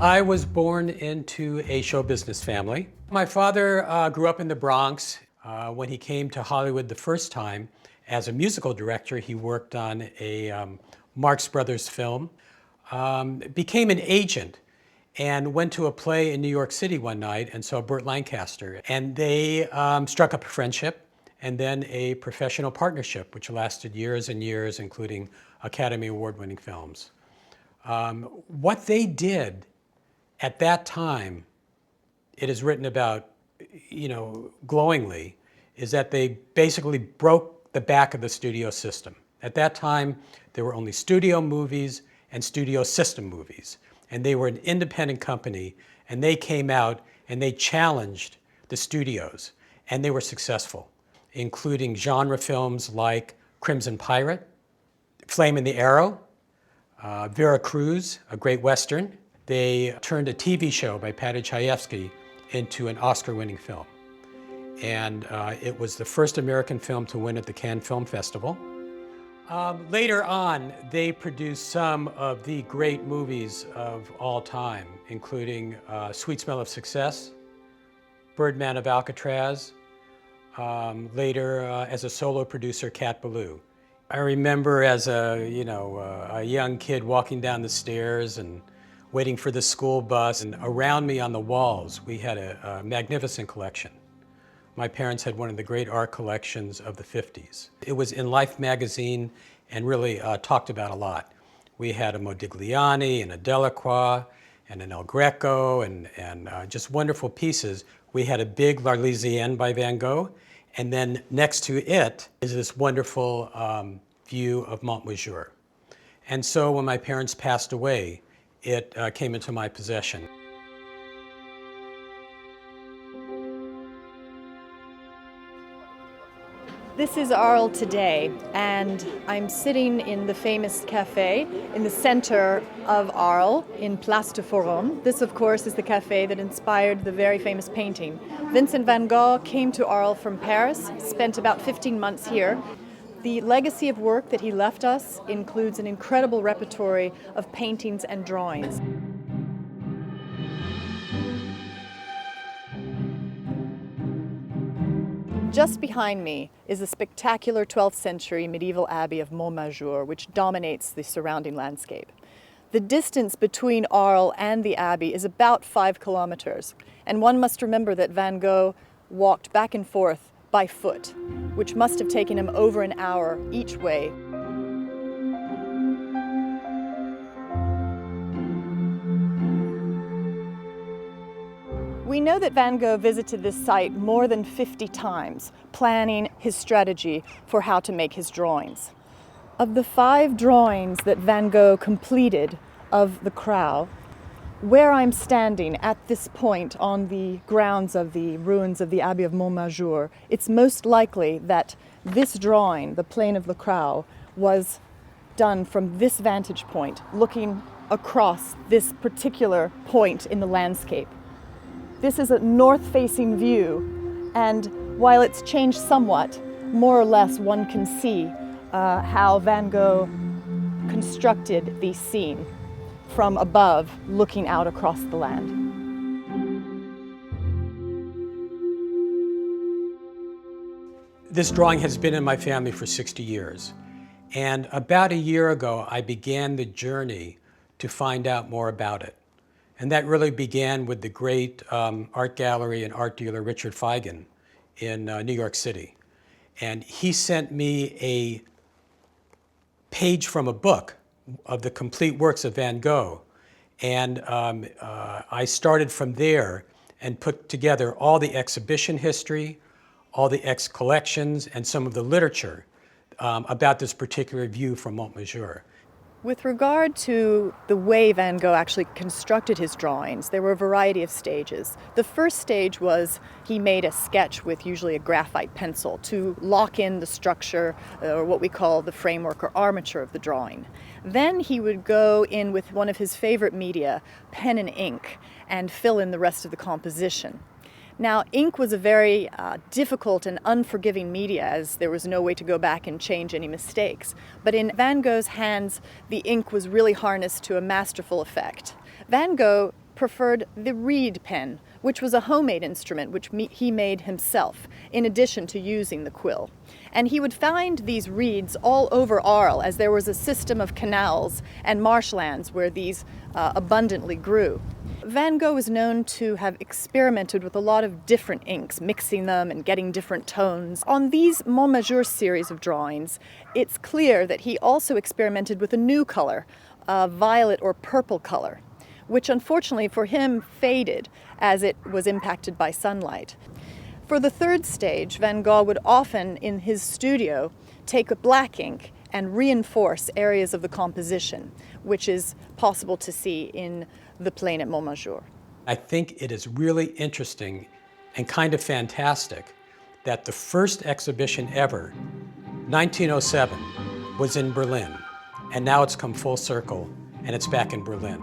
I was born into a show business family. My father grew up in the Bronx. When he came to Hollywood the first time as a musical director, he worked on a Marx Brothers film, became an agent, and went to a play in New York City one night and saw Burt Lancaster. And they struck up a friendship and then a professional partnership, which lasted years and years, including Academy Award-winning films. What they did at that time, it is written about, glowingly, is that they basically broke the back of the studio system. At that time, there were only studio movies and studio system movies. And they were an independent company, and they came out and they challenged the studios, and they were successful, including genre films like Crimson Pirate, Flame in the Arrow, Vera Cruz, a great Western. They turned a TV show by Patty Chayefsky into an Oscar-winning film. And it was the first American film to win at the Cannes Film Festival. Later on, they produced some of the great movies of all time, including Sweet Smell of Success, Birdman of Alcatraz, later as a solo producer, Cat Ballou. I remember as a young kid walking down the stairs and waiting for the school bus, and around me on the walls, we had a magnificent collection. My parents had one of the great art collections of the 50s. It was in Life magazine and really talked about a lot. We had a Modigliani and a Delacroix and an El Greco and just wonderful pieces. We had a big L'Arlésienne by Van Gogh, and then next to it is this wonderful view of Montmajour. And so when my parents passed away, it came into my possession. This is Arles today, and I'm sitting in the famous cafe in the center of Arles in Place du Forum. This, of course, is the cafe that inspired the very famous painting. Vincent van Gogh came to Arles from Paris, spent about 15 months here. The legacy of work that he left us includes an incredible repertory of paintings and drawings. Just behind me is the spectacular 12th century medieval abbey of Montmajour, which dominates the surrounding landscape. The distance between Arles and the abbey is about 5 kilometers, and one must remember that Van Gogh walked back and forth by foot, which must have taken him over an hour each way. We know that Van Gogh visited this site more than 50 times, planning his strategy for how to make his drawings. Of the 5 drawings that Van Gogh completed of the Crau, where I'm standing at this point on the grounds of the ruins of the Abbey of Montmajour, it's most likely that this drawing, the Plain of the Crau, was done from this vantage point, looking across this particular point in the landscape. This is a north-facing view, and while it's changed somewhat, more or less one can see how Van Gogh constructed the scene from above, looking out across the land. This drawing has been in my family for 60 years. And about a year ago, I began the journey to find out more about it. And that really began with the great art gallery and art dealer Richard Feigen in New York City. And he sent me a page from a book of the complete works of Van Gogh. And I started from there and put together all the exhibition history, all the collections, and some of the literature about this particular view from Montmajour. With regard to the way Van Gogh actually constructed his drawings, there were a variety of stages. The first stage was he made a sketch with usually a graphite pencil to lock in the structure, or what we call the framework or armature of the drawing. Then he would go in with one of his favorite media, pen and ink, and fill in the rest of the composition. Now, ink was a very difficult and unforgiving media, as there was no way to go back and change any mistakes. But in Van Gogh's hands, the ink was really harnessed to a masterful effect. Van Gogh preferred the reed pen, which was a homemade instrument which he made himself, in addition to using the quill. And he would find these reeds all over Arles, as there was a system of canals and marshlands where these abundantly grew. Van Gogh is known to have experimented with a lot of different inks, mixing them and getting different tones. On these Montmajour series of drawings, it's clear that he also experimented with a new color, a violet or purple color, which unfortunately for him faded as it was impacted by sunlight. For the third stage, Van Gogh would often, in his studio, take a black ink and reinforce areas of the composition, which is possible to see in the plane at Montmajour. I think it is really interesting and kind of fantastic that the first exhibition ever, 1907, was in Berlin, and now it's come full circle and it's back in Berlin.